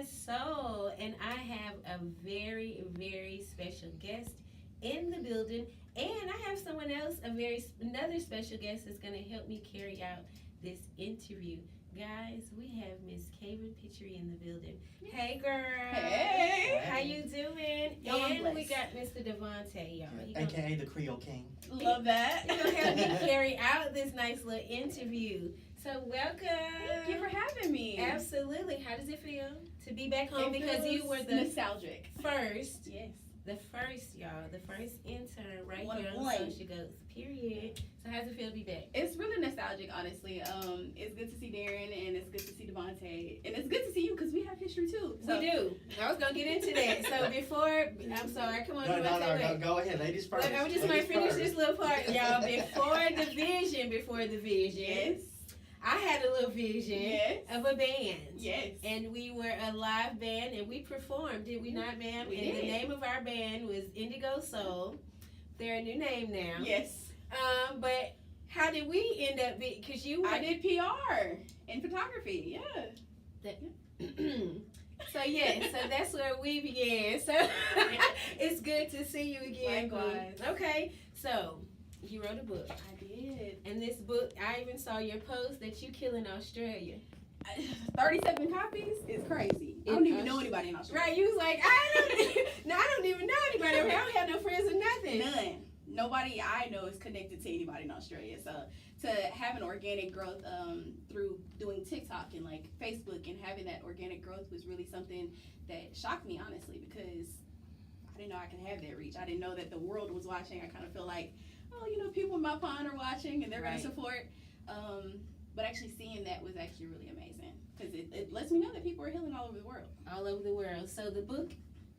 Soul, and I have a very, very special guest in the building, and I have someone else, another special guest that's going to help me carry out this interview. Guys, we have Miss Kavin Pitre in the building. Hey, girl. Hey. How you doing? And we got Mr. Devante, y'all. AKA the Creole King. Love that. He's going to help me carry out this nice little interview. So welcome. Thank you for having me. Absolutely. How does it feel to be back home? Because you were the nostalgic first. Yes. The first, y'all. The first intern right One here of on one. Social Ghosts. Period. So how does it feel to be back? It's really nostalgic, honestly. It's good to see Darren, and it's good to see Devante, and it's good to see you because we have history too. So. We do. I was gonna get into that. So before, I'm sorry. Come on, No, go ahead, ladies first. I'm just gonna finish this little part, y'all. Before the vision. Yes. I had a little vision Yes. of a band. Yes. And we were a live band, and we performed, did we not, ma'am? We and did. the name of our band was Indigo Soul. They're a new name now. Yes. But how did we end up? Because I did PR and photography. Yeah. So that's where we began. So it's good to see you again. Likewise. Okay, so you wrote a book. I did. And this book, I even saw your post that you killing Australia. 37 copies is crazy. I don't even know anybody in Australia. Right, you was like, I don't even know anybody. I don't have no friends or nothing. None. Nobody I know is connected to anybody in Australia. So to have an organic growth through doing TikTok and like Facebook and having that organic growth was really something that shocked me, honestly, because I didn't know I could have that reach. I didn't know that the world was watching. I kind of feel like, people in my pond are watching and they're going to support. But actually seeing that was actually really amazing because it lets me know that people are healing all over the world. All over the world. So the book,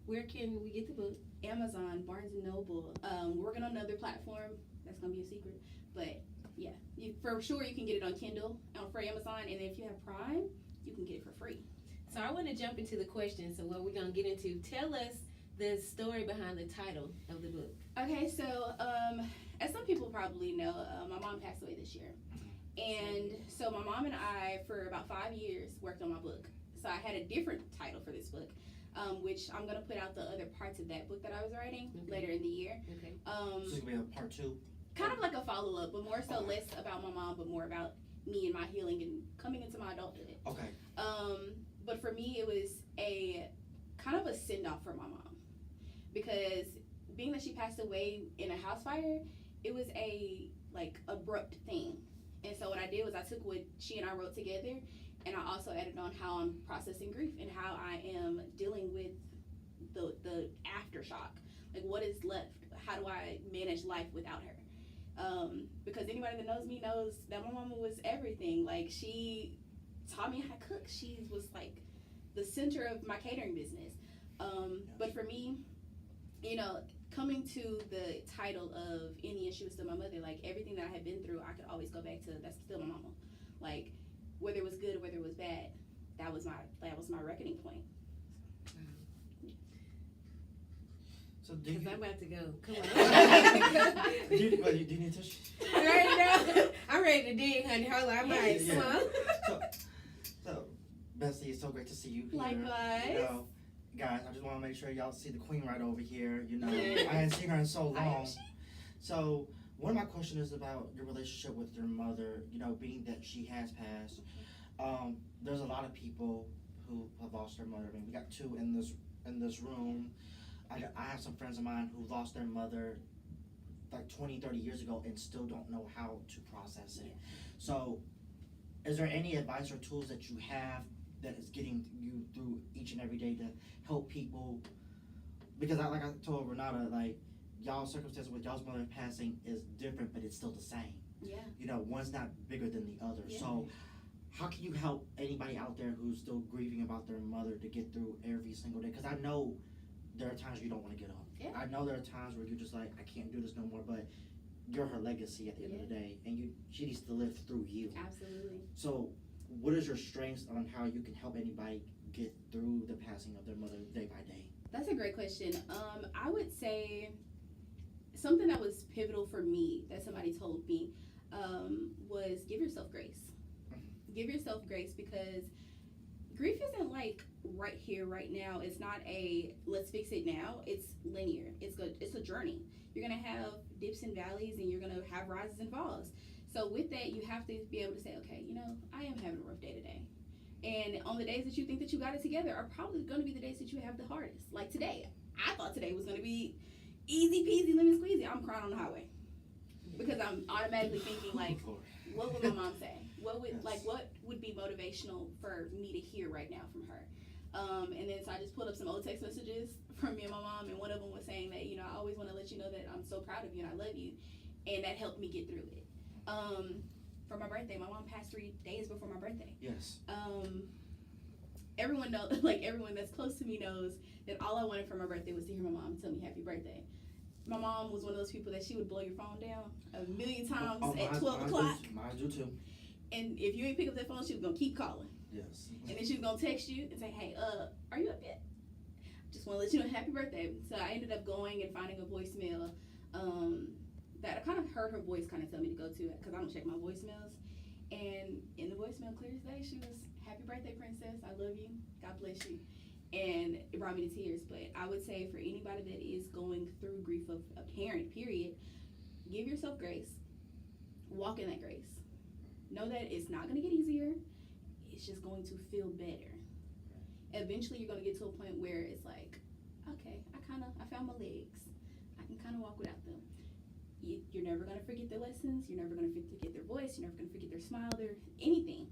where can we get the book? Amazon, Barnes & Noble. We're working on another platform. That's going to be a secret. But yeah, for sure you can get it on Kindle for Amazon. And if you have Prime, you can get it for free. So I want to jump into the questions. So what we're going to get into, tell us the story behind the title of the book. Okay, so as some people probably know, my mom passed away this year. And so my mom and I, for about 5 years, worked on my book. So I had a different title for this book, which I'm going to put out the other parts of that book that I was writing later in the year. Okay. So it's going to be a part 2? Kind of like a follow-up, but more so less about my mom, but more about me and my healing and coming into my adulthood. Okay. But for me, it was a kind of a send-off for my mom. Because being that she passed away in a house fire, it was a abrupt thing. And so what I did was I took what she and I wrote together, and I also added on how I'm processing grief and how I am dealing with the aftershock. Like, what is left? How do I manage life without her? Because anybody that knows me knows that my mama was everything. Like, she taught me how to cook. She was like the center of my catering business. But for me, coming to the title of Any and She Was Still My Mother, like everything that I had been through, I could always go back to that's still my mama. Like whether it was good or whether it was bad, that was my reckoning point. So Because I'm about to go. Come on. do you need tissue? I'm ready to dig, honey. Hold on, I'm right. Yeah. Come on. So, Bessie, it's so great to see you here. Likewise. Guys, I just want to make sure y'all see the queen right over here. I hadn't seen her in so long. So, one of my questions is about your relationship with your mother, being that she has passed. There's a lot of people who have lost their mother. I mean, we got 2 in this room. I have some friends of mine who lost their mother like 20, 30 years ago and still don't know how to process it. So, is there any advice or tools that you have that is getting you through each and every day to help people? Because like I told Renata, like y'all's circumstance with y'all's mother passing is different, but it's still the same. Yeah. One's not bigger than the other. Yeah. So how can you help anybody out there who's still grieving about their mother to get through every single day? Because I know there are times you don't want to get up. Yeah. I know there are times where you're just like, I can't do this no more, but you're her legacy at the end of the day, and she needs to live through you. Absolutely. So what is your strengths on how you can help anybody get through the passing of their mother day by day? That's a great question. I would say something that was pivotal for me that somebody told me was give yourself grace. Give yourself grace because grief isn't like right here, right now. It's not a let's fix it now. It's linear. It's good. It's a journey. You're gonna have dips and valleys, and you're gonna have rises and falls. So with that, you have to be able to say, okay, I am having a rough day today. And on the days that you think that you got it together are probably going to be the days that you have the hardest. Like today, I thought today was going to be easy peasy, lemon squeezy. I'm crying on the highway because I'm automatically thinking like, what would my mom say? What would be motivational for me to hear right now from her? And then so I just pulled up some old text messages from me and my mom, and one of them was saying that I always want to let you know that I'm so proud of you and I love you, and that helped me get through it. For my birthday, my mom passed 3 days before my birthday. Yes. Everyone knows, like everyone that's close to me knows that all I wanted for my birthday was to hear my mom tell me happy birthday. My mom was one of those people that she would blow your phone down 1,000,000 times at 12 o'clock. Mine do too. And if you ain't pick up that phone, she was gonna keep calling. Yes. And then she was gonna text you and say, hey, are you up yet? Just want to let you know happy birthday. So I ended up going and finding a voicemail that I kind of heard her voice kind of tell me to go to it because I don't check my voicemails. And in the voicemail, clear as day, she was, happy birthday, princess. I love you. God bless you. And it brought me to tears. But I would say for anybody that is going through grief of a parent, period, give yourself grace. Walk in that grace. Know that it's not going to get easier. It's just going to feel better. Eventually, you're going to get to a point where it's like, okay, I found my legs. I can kind of walk without them. You're never going to forget their lessons. You're never going to forget their voice. You're never going to forget their smile, their anything.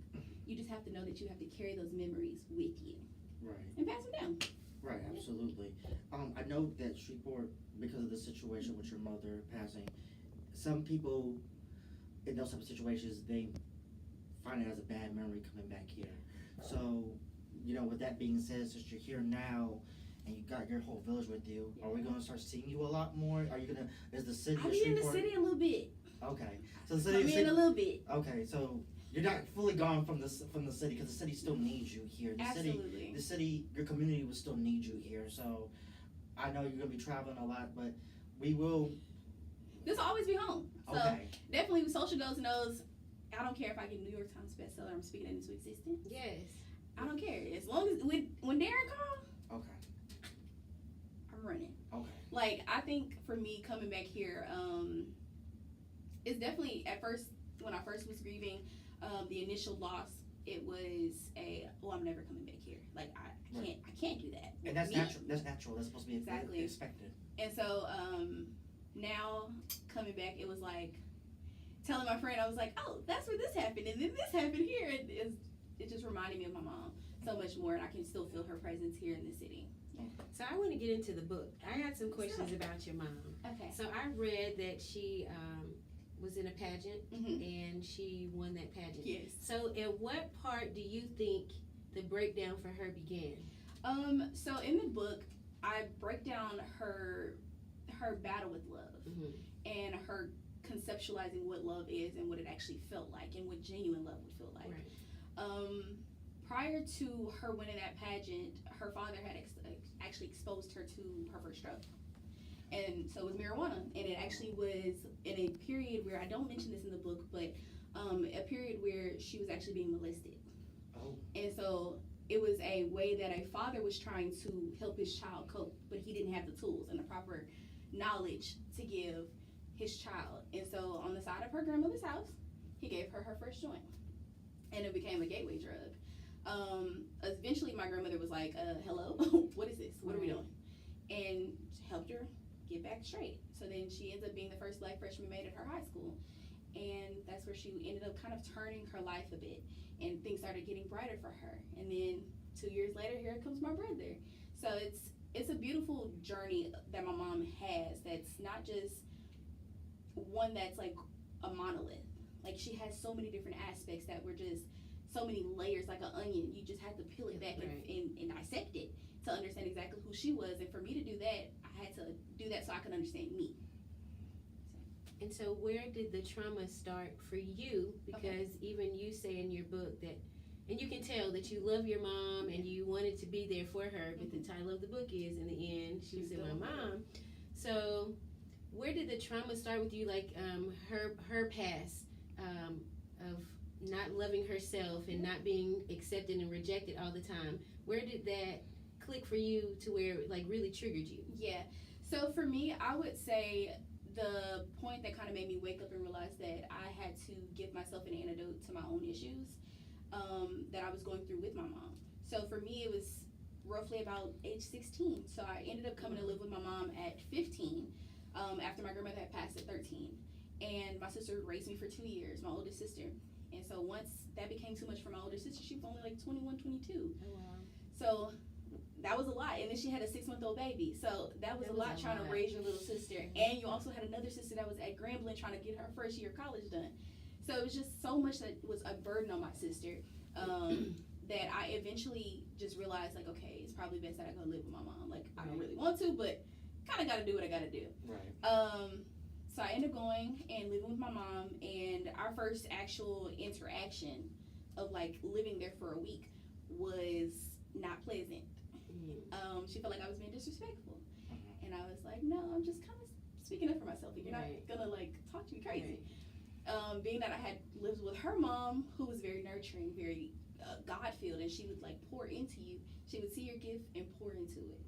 You just have to know that you have to carry those memories with you. Right. And pass them down. Right, absolutely. I know that Shreveport, because of the situation with your mother passing, some people in those type of situations, they find it as a bad memory coming back here. So, with that being said, since you're here now, and you got your whole village with you, are we going to start seeing you a lot more? Are you going to, is the city I'll be in the city a little bit. Okay. So the city I'm in a little bit. Okay, so you're not fully gone from the city, because the city still needs you here. Absolutely. The city, your community will still need you here. So I know you're going to be traveling a lot, but we will. This will always be home. So okay. Definitely when Social Goes knows, I don't care if I get New York Times bestseller, I'm speaking it into existence. Yes. I don't care. As long as, when Darren calls, okay, I'm running. Okay. Like, I think for me coming back here, it's definitely at first, when I first was grieving, the initial loss, it was I'm never coming back here. Like, I can't do that. And that's natural. That's natural. That's supposed to be exactly expected. And so, now coming back, it was like telling my friend, I was like, oh, that's where this happened, and then this happened here. It just reminded me of my mom so much more, and I can still feel her presence here in the city. So I want to get into the book. I got some questions about your mom. Okay. So I read that she was in a pageant, Mm-hmm. and she won that pageant. Yes. So at what part do you think the breakdown for her began? So in the book, I break down her battle with love, Mm-hmm. and her conceptualizing what love is and what it actually felt like and what genuine love would feel like. Right. Prior to her winning that pageant, her father had actually exposed her to her first drug. And so it was marijuana, and it actually was in a period where, I don't mention this in the book, but a period where she was actually being molested. Oh. And so it was a way that a father was trying to help his child cope, but he didn't have the tools and the proper knowledge to give his child. And so on the side of her grandmother's house, he gave her her first joint, and it became a gateway drug. Eventually my grandmother was like, hello, what is this? What are we doing? And helped her get back straight. So then she ends up being the first Black freshman made at her high school. And that's where she ended up kind of turning her life a bit, and things started getting brighter for her. And then 2 years later, here comes my brother. So it's a beautiful journey that my mom has, that's not just one that's like a monolith. Like, she has so many different aspects that were just so many layers, like an onion. You just had to peel it back and dissect it to understand exactly who she was. And for me to do that, I had to do that so I could understand me. And so where did the trauma start for you? Because even you say in your book that, and you can tell that you love your mom and you wanted to be there for her, but the title of the book is, in the end, she was still my mom. So where did the trauma start with you? Like her past of not loving herself and not being accepted and rejected all the time. Where did that click for you to where it like really triggered you? Yeah. So for me, I would say the point that kind of made me wake up and realize that I had to give myself an antidote to my own issues that I was going through with my mom. So for me, it was roughly about age 16. So I ended up coming to live with my mom at 15 after my grandmother had passed at 13. And my sister raised me for 2 years, my oldest sister. And so once that became too much for my older sister, she was only like 21, 22. Oh, wow. So that was a lot. And then she had a 6-month-old baby. So that was a lot trying to raise your little sister. And you also had another sister that was at Grambling trying to get her first year of college done. So it was just so much that was a burden on my sister that I eventually just realized, like, okay, it's probably best that I go live with my mom. Like, I don't really want to, but kind of got to do what I got to do. Right. So I ended up going and living with my mom, and our first actual interaction of, like, living there for a week was not pleasant. She felt like I was being disrespectful. And I was like, no, I'm just kind of speaking up for myself. You're not gonna like talk to me crazy. Being that I had lived with her mom, who was very nurturing, very God-filled, and she would like pour into you. She would see your gift and pour into it.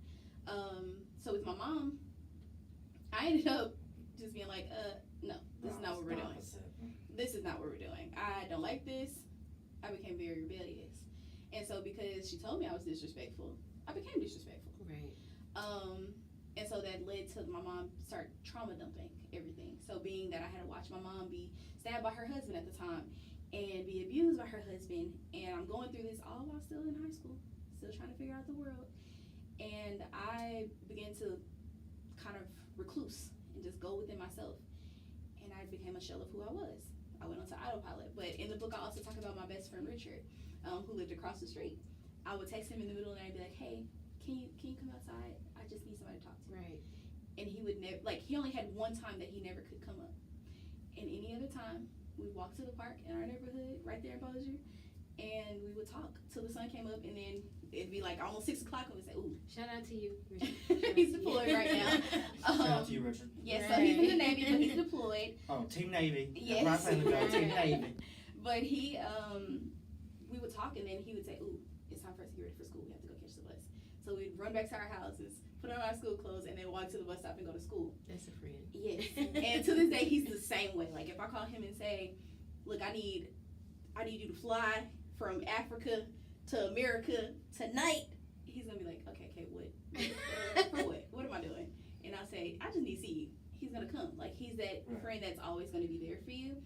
So with my mom, I ended up just being like, no, this is not what we're doing. This is not what we're doing. I don't like this. I became very rebellious. And so because she told me I was disrespectful, I became disrespectful. Right. And so that led to my mom start trauma dumping everything. So being that I had to watch my mom be stabbed by her husband at the time and be abused by her husband, and I'm going through this all while still in high school, still trying to figure out the world. And I began to kind of recluse and just go within myself. And I became a shell of who I was. I went on to autopilot. But in the book, I also talk about my best friend, Richard, who lived across the street. I would text him in the middle of the night and be like, hey, can you come outside? I just need somebody to talk to. Right. And he would never, like, he only had one time that he never could come up. And any other time, we'd walk to the park in our neighborhood, right there in Bossier, and we would talk till the sun came up, and then it'd be like almost 6 o'clock, and we'd say, ooh. Shout out to you, Richard. He's deployed right now. Shout out to you, Richard. Yes, so he's in the Navy, but he's deployed. Oh, Team Navy. Yes. That's where I plan to go, Team Navy. But he, we would talk, and then he would say, ooh, it's time for us to get ready for school. We have to go catch the bus. So we'd run back to our houses, put on our school clothes, and then walk to the bus stop and go to school. That's a friend. Yes. And to this day, he's the same way. Like, if I call him and say, look, I need you to fly from Africa to America tonight, he's going to be like, okay, what? For what? What am I doing? And I'll say, I just need to see you. He's going to come. Like, he's that friend that's always going to be there for you.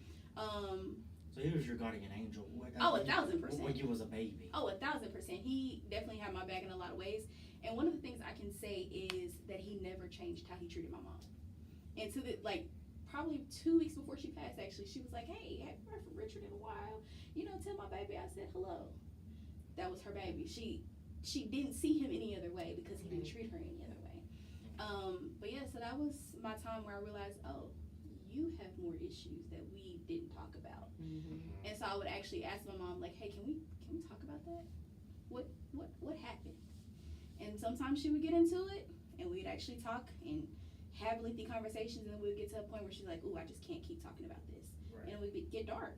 So he was your guardian angel. 1,000%. When you was a baby. 1,000%. He definitely had my back in a lot of ways. And one of the things I can say is that he never changed how he treated my mom. And to the, like, probably 2 weeks before she passed, actually, she was like, hey, haven't heard from Richard in a while. You know, tell my baby I said hello. That was her baby. She didn't see him any other way because he didn't treat her any other way. But yeah, so that was my time where I realized, oh, you have more issues that we didn't talk about. And so I would actually ask my mom, like, hey, can we talk about that? What happened? And sometimes she would get into it, and we'd actually talk and have lengthy conversations, and we'd get to a point where she's like, ooh, I just can't keep talking about this. Right. And we'd get dark.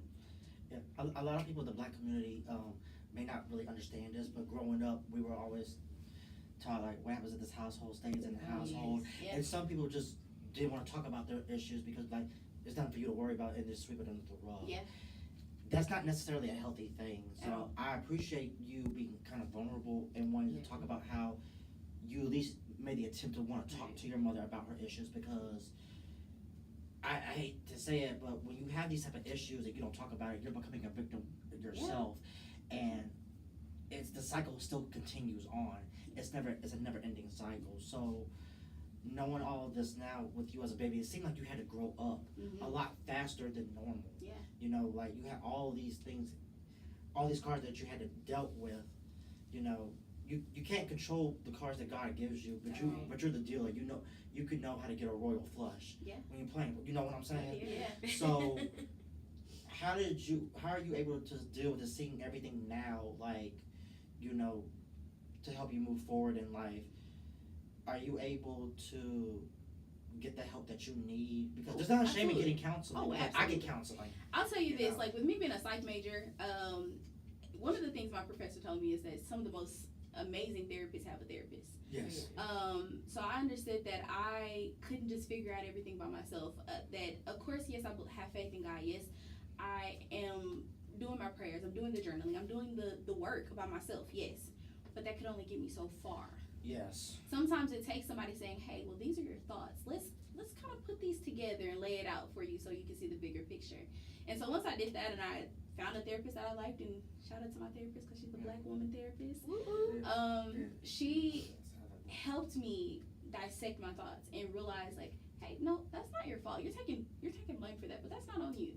Yeah, a lot of people in the black community may not really understand this, but growing up, we were always taught, like, what happens in this household stays in the household. Yes. And some people just didn't want to talk about their issues because, like, it's nothing for you to worry about and just sweep it under the rug. Yeah. That's not necessarily a healthy thing. So I appreciate you being kind of vulnerable and wanting to talk about how you at least made the attempt to want to talk to your mother about her issues, because I hate to say it, but when you have these type of issues and you don't talk about it, you're becoming a victim yourself. And the cycle still continues on. It's a never ending cycle. So knowing all of this now with you as a baby, it seemed like you had to grow up a lot faster than normal. Yeah. You know, like, you had all these things, all these cards that you had to dealt with. You know, you can't control the cards that God gives you, but you're the dealer. You know, you could know how to get a royal flush when you're playing. You know what I'm saying? Yeah. So how are you able to deal with this, seeing everything now, like, you know, to help you move forward in life? Are you able to get the help that you need? Because there's not a shame in getting counseling. Oh, I get counseling. I'll tell you this, like, with me being a psych major, one of the things my professor told me is that some of the most amazing therapists have a therapist. Yes. So I understood that I couldn't just figure out everything by myself. That of course, yes, I have faith in God. Yes, I am doing my prayers. I'm doing the journaling. I'm doing the work by myself. Yes, but that could only get me so far. Yes. Sometimes it takes somebody saying, "Hey, well, these are your thoughts. Let's kind of put these together and lay it out for you so you can see the bigger picture." And so once I did that and I found a therapist that I liked, and shout out to my therapist because she's a Black woman therapist. She helped me dissect my thoughts and realize, like, hey, no, that's not your fault. You're taking blame for that, but that's not on you.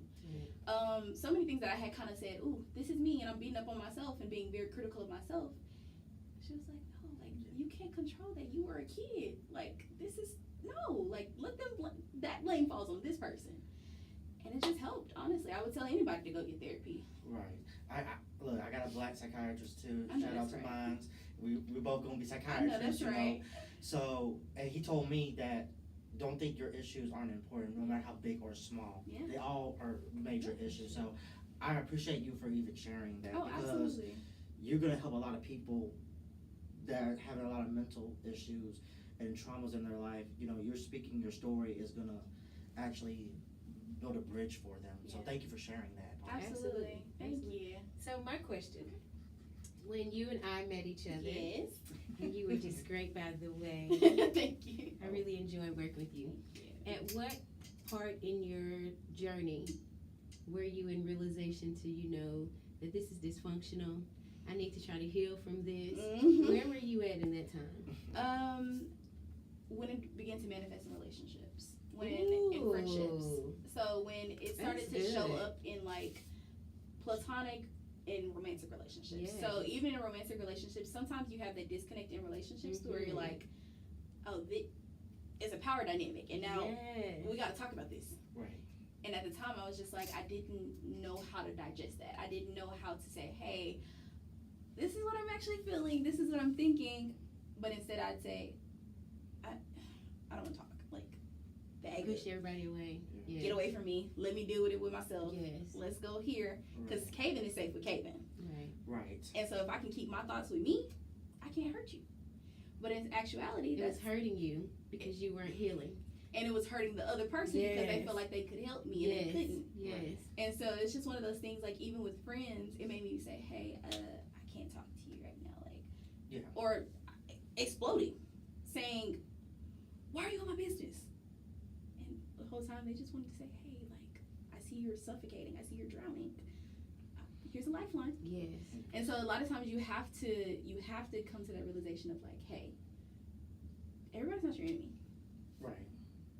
So many things that I had kind of said, ooh, this is me, and I'm beating up on myself and being very critical of myself. She was like, no, like, you can't control that. You were a kid. Like, this is, no, like, let them, that blame falls on this person. And it just helped, honestly. I would tell anybody to go get therapy. Right. Look, I got a Black psychiatrist too. Shout out to right. mine. We both gonna be psychiatrists. I know, that's right. So, and he told me that don't think your issues aren't important, no matter how big or small. Yeah. They all are major issues. So, I appreciate you for even sharing that, Oh, because absolutely. you're gonna help a lot of people that are having a lot of mental issues and traumas in their life. You know, you're speaking your story is gonna actually build a bridge for them. So, thank you for sharing that. Absolutely. Thank you. So my question, when you and I met each other, Yes. and you were just great, by the way. Thank you. I really enjoyed working with you. At what part in your journey were you in realization to, that this is dysfunctional? I need to try to heal from this. Mm-hmm. Where were you at in that time? When it began to manifest in relationships, in friendships. So when it started to show up in like platonic and romantic relationships. Yes. So even in romantic relationships, sometimes you have that disconnect in relationships where you're like, oh, it's a power dynamic, and now we got to talk about this. Right. And at the time, I was just like, I didn't know how to digest that. I didn't know how to say, hey, this is what I'm actually feeling. This is what I'm thinking. But instead, I'd say, I don't want to talk. Like, bag Push it. everybody away. Yes. Get away from me. Let me deal with it with myself. Yes. Let's go here. Because Kavin is safe with Kavin. Right. Right. And so if I can keep my thoughts with me, I can't hurt you. But in actuality, It was hurting you because you weren't healing. And it was hurting the other person because they felt like they could help me and they couldn't. Yes. And so it's just one of those things, like, even with friends, it made me say, hey, I can't talk to you right now. Like, or exploding, saying, why are you in my business? And the whole time they just wanted to say, hey, like, I see you're suffocating. I see you're drowning. Here's a lifeline. Yes. And so a lot of times you have to come to that realization of like, hey, everybody's not your enemy. Right.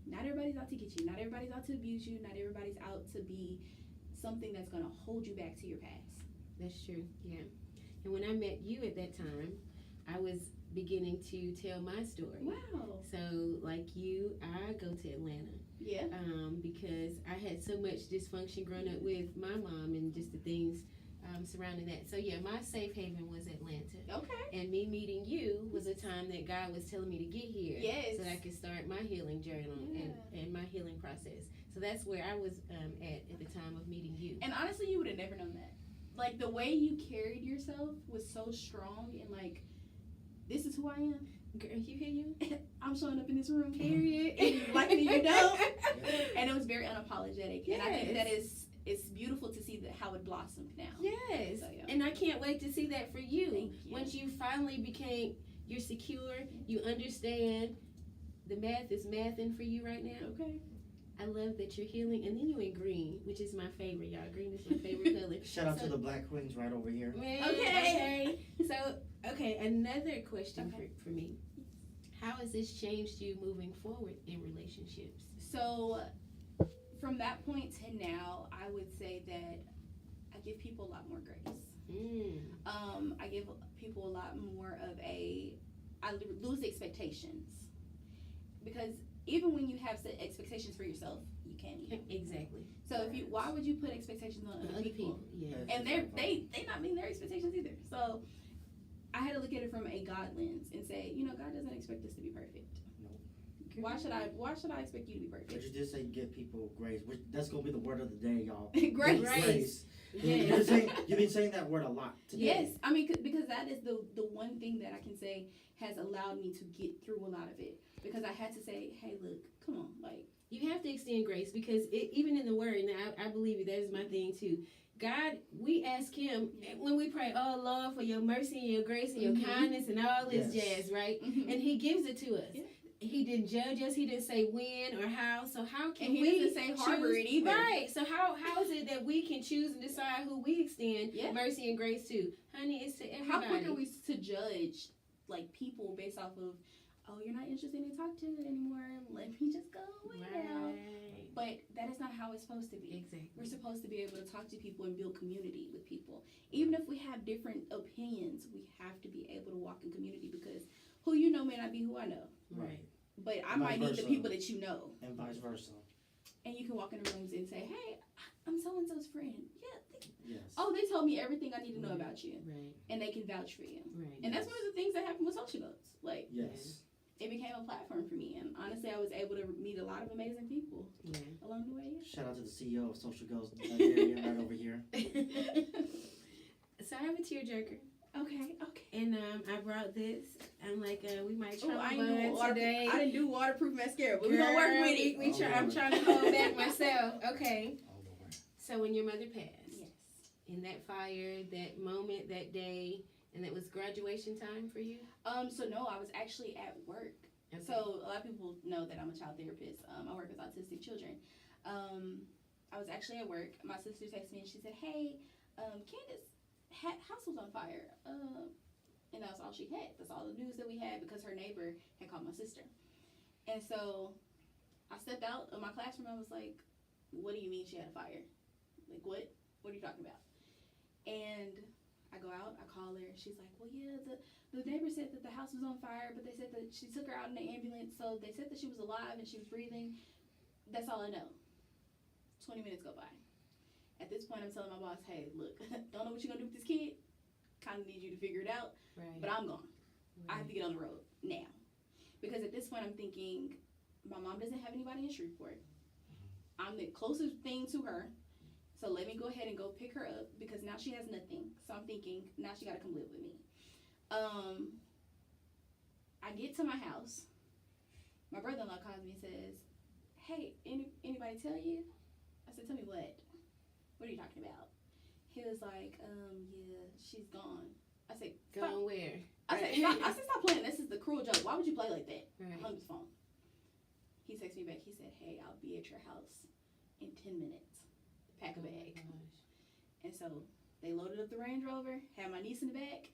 Not everybody's out to get you. Not everybody's out to abuse you. Not everybody's out to be something that's going to hold you back to your past. That's true. Yeah. And when I met you at that time, I was beginning to tell my story. Wow. So, like you, I go to Atlanta. Yeah. Because I had so much dysfunction growing up with my mom and just the things surrounding that. So, yeah, my safe haven was Atlanta. Okay. And me meeting you was a time that God was telling me to get here. Yes. So that I could start my healing journal and my healing process. So that's where I was at the time of meeting you. And honestly, you would have never known that. Like, the way you carried yourself was so strong and, like, this is who I am. Girl, you hear you? I'm showing up in this room. Period. And you like me, you don't. And it was very unapologetic. Yes. And I think that it's beautiful to see how it blossomed now. Yes. So, yeah. And I can't wait to see that for you. Thank you. Once you finally you're secure, you understand the math is mathing for you right now. Okay. I love that you're healing. And then you in green, which is my favorite, y'all. Green is my favorite color. Shout out to the Black Queens right over here. Man, Okay. So, another question for me. How has this changed you moving forward in relationships? So, from that point to now, I would say that I give people a lot more grace. I give people a lot more of I lose expectations. Because even when you have set expectations for yourself, you can't meet them. Exactly. So why would you put expectations on other people? Yeah. And they not meeting their expectations either. So I had to look at it from a God lens and say, God doesn't expect us to be perfect. Nope. Why should I expect you to be But perfect? you did say give people grace. Which, that's gonna be the word of the day, y'all. Grace. Grace. Yes. You've been saying that word a lot today. Yes, I mean because that is the one thing that I can say has allowed me to get through a lot of it. Because I had to say, hey, look, come on, like. You have to extend grace because even in the word, and I believe that is my thing too. God, we ask Him when we pray, oh Lord, for your mercy and your grace and your kindness and all this jazz, right? Mm-hmm. And He gives it to us. Yeah. He didn't judge us. He didn't say when or how. So how can And He we doesn't say harbor it either? Right. So how is it that we can choose and decide who we extend mercy and grace to? Honey, it's to everybody. How quick are we to judge like people based off of, oh, you're not interested in talk to it anymore, let me just go away now. But that is not how it's supposed to be. Exactly. We're supposed to be able to talk to people and build community with people. Even if we have different opinions, we have to be able to walk in community because who you know may not be who I know. Right. But I might need the people that you know. And vice versa. And you can walk in the rooms and say, hey, I'm so-and-so's friend. Yeah. Yes. Oh, they told me everything I need to know about you. Right. And they can vouch for you. Right. And that's one of the things that happened with Social Goats. Like, Yes. it became a platform for me, and honestly, I was able to meet a lot of amazing people along the way. Shout out to the CEO of Social Goals, right over here. So I have a tearjerker. Okay. And I brought this. I'm like, we might try I today. I didn't do waterproof mascara, but we're gonna work with it. I'm trying to hold back myself. Okay. Oh, Lord. So when your mother passed, Yes. in that fire, that moment, that day, and it was graduation time for you? So no, I was actually at work. Okay. So a lot of people know that I'm a child therapist. I work with autistic children. I was actually at work. My sister texted me and she said, hey, Candace's house was on fire. And that's all she had. That's all the news that we had because her neighbor had called my sister. And so I stepped out of my classroom. I was like, what do you mean she had a fire? Like, what? What are you talking about? And I go out, I call her. She's like, well, yeah, the neighbor said that the house was on fire, but they said that she took her out in the ambulance. So they said that she was alive and she was breathing. That's all I know. 20 minutes go by. At this point, I'm telling my boss, hey, look, don't know what you're going to do with this kid. Kind of need you to figure it out. Right. But I'm gone. Right. I have to get on the road now. Because at this point, I'm thinking, my mom doesn't have anybody in Shreveport. I'm the closest thing to her. So let me go ahead and go pick her up because now she has nothing. So I'm thinking, now she got to come live with me. I get to my house. My brother-in-law calls me and says, hey, anybody tell you? I said, tell me what? What are you talking about? He was like, yeah, she's gone. I said, Gone where? I said, stop playing. This is the cruel joke. Why would you play like that? Right. I hung his phone. He texted me back. He said, hey, I'll be at your house in 10 minutes. Pack a bag. And so they loaded up the Range Rover, had my niece in the back,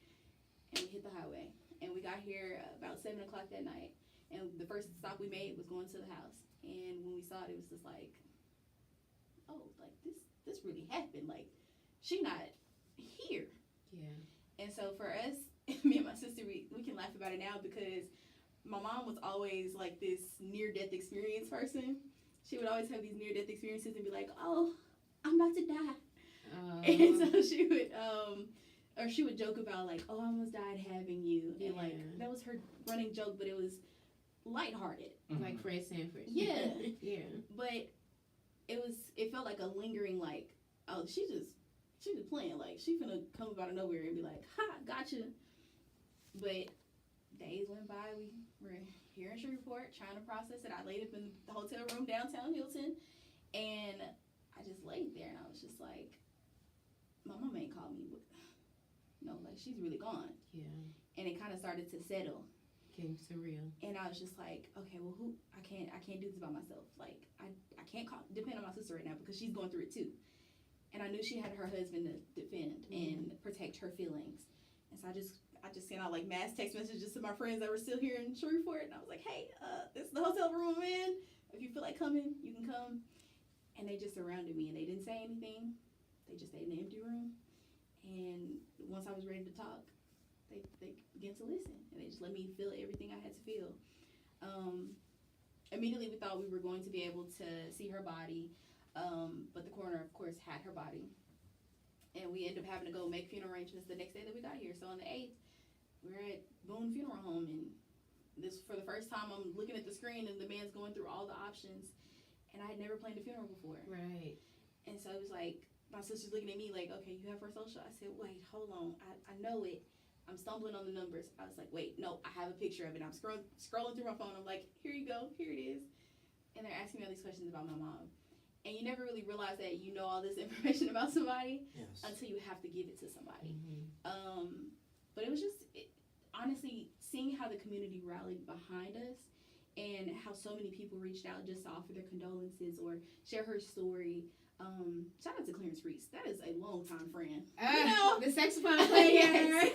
and we hit the highway. And we got here about 7 o'clock that night. And the first stop we made was going to the house. And when we saw it, it was just like, oh, like this really happened. Like, she not here. Yeah. And so for us, me and my sister, we can laugh about it now because my mom was always like this near-death experience person. She would always have these near-death experiences and be like, oh, I'm about to die. And so she would, or she would joke about like, oh, I almost died having you. And like, that was her running joke, but it was lighthearted. Like Fred Sanford. Yeah. Yeah. But it felt like a lingering like, oh, she just playing. Like, she finna come up out of nowhere and be like, ha, gotcha. But days went by. We were here in Shreveport trying to process it. I laid up in the hotel room downtown Hilton, and I just laid there, and I was just like, my mom ain't called me, but no, like, she's really gone. Yeah. And it kind of started to settle. Became surreal. And I was just like, okay, well, I can't do this by myself. Like, I can't depend on my sister right now because she's going through it too. And I knew she had her husband to defend and protect her feelings. And so I just sent out like mass text messages to my friends that were still here in Shreveport. And I was like, hey, this is the hotel room I'm in. If you feel like coming, you can come. And they just surrounded me and they didn't say anything. They just stayed in the empty room. And once I was ready to talk, they began to listen. And they just let me feel everything I had to feel. Immediately we thought we were going to be able to see her body. But the coroner, of course, had her body. And we ended up having to go make funeral arrangements the next day that we got here. So on the 8th, we were at Boone Funeral Home, and just for the first time, I'm looking at the screen and the man's going through all the options, and I had never planned a funeral before. Right. And so it was like, my sister's looking at me like, okay, you have her social? I said, wait, hold on. I know it. I'm stumbling on the numbers. I was like, wait, no, I have a picture of it. I'm scrolling through my phone. I'm like, here you go. Here it is. And they're asking me all these questions about my mom. And you never really realize that you know all this information about somebody until you have to give it to somebody. But it was just, honestly, seeing how the community rallied behind us and how so many people reached out just to offer their condolences or share her story. Shout out to Clarence Reese. That is a long-time friend. The saxophone player.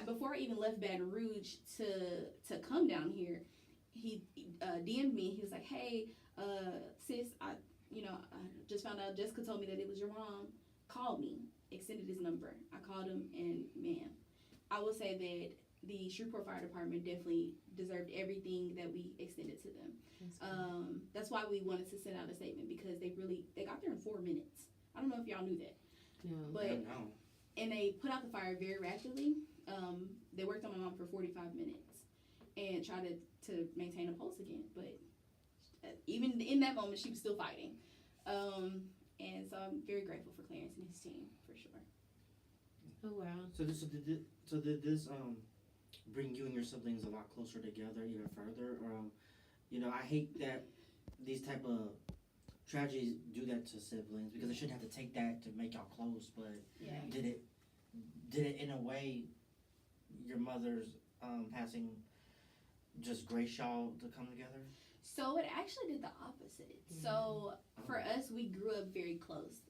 Before I even left Baton Rouge to come down here, he DM'd me. He was like, hey, sis, I just found out Jessica told me that it was your mom. Called me, extended his number. I called him, and man, I will say that the Shreveport Fire Department definitely deserved everything that we extended to them. That's why we wanted to send out a statement, because they got there in 4 minutes. I don't know if y'all knew that. No. But and they put out the fire very rapidly. They worked on my mom for 45 minutes and tried to maintain a pulse again. But even in that moment, she was still fighting. And so I'm very grateful for Clarence and his team, for sure. Oh, wow. So did this bring you and your siblings a lot closer together even further? I hate that these type of tragedies do that to siblings, because they shouldn't have to take that to make y'all close. But did it in a way, your mother's passing just graced y'all to come together? So it actually did the opposite. So for us, we grew up very close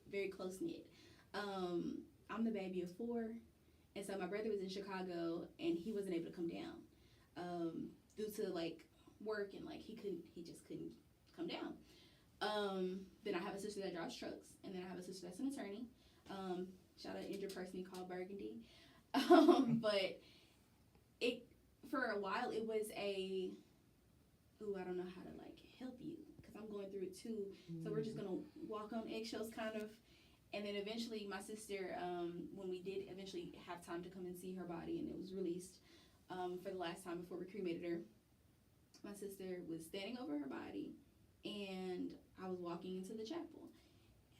knit. I'm the baby of 4, and so my brother was in Chicago, and he wasn't able to come down due to like work, and like he just couldn't come down. Then I have a sister that drives trucks, and then I have a sister that's an attorney. Shout out injured person he called Burgundy. But it, for a while, it was I don't know how to like help you, because I'm going through it too. So we're just gonna walk on eggshells, kind of. And then eventually, my sister, when we did eventually have time to come and see her body, and it was released for the last time before we cremated her, my sister was standing over her body, and I was walking into the chapel,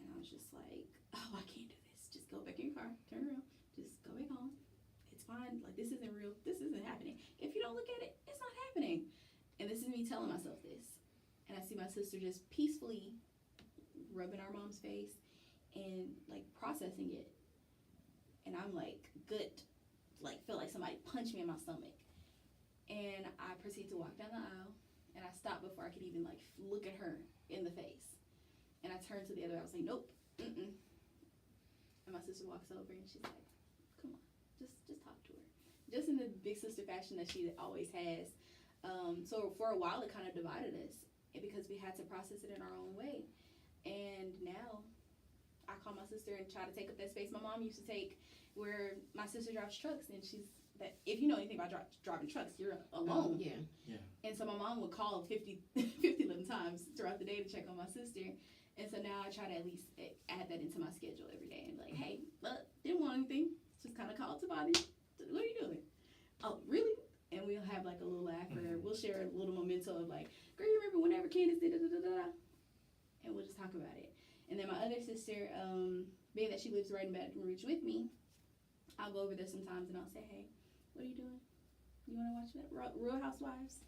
and I was just like, oh, I can't do this. Just go back in your car, turn around, just go back home. It's fine. Like, this isn't real. This isn't happening. If you don't look at it, it's not happening. And this is me telling myself this. And I see my sister just peacefully rubbing our mom's face and like processing it. And I'm like, good. Like, feel like somebody punched me in my stomach. And I proceed to walk down the aisle, and I stopped before I could even like look at her in the face. And I turned to the other. I was like, nope. And my sister walks over, and she's like, come on, just talk to her. Just in the big sister fashion that she always has. So for a while, it kind of divided us, because we had to process it in our own way. And now I call my sister and try to take up that space my mom used to take, where my sister drives trucks, and that if you know anything about driving trucks, you're alone. And so my mom would call 50 11 times throughout the day to check on my sister. And so now I try to at least add that into my schedule every day, and be like, hey, didn't want anything, just kind of call to body. What are you doing? Oh, really? And we'll have like a little laugh, or we'll share a little memento of like, girl, you remember whenever Candace did da-da-da-da? And we'll just talk about it. And then my other sister, being that she lives right in Baton Rouge with me, I'll go over there sometimes, and I'll say, hey, what are you doing? You want to watch that Real Housewives?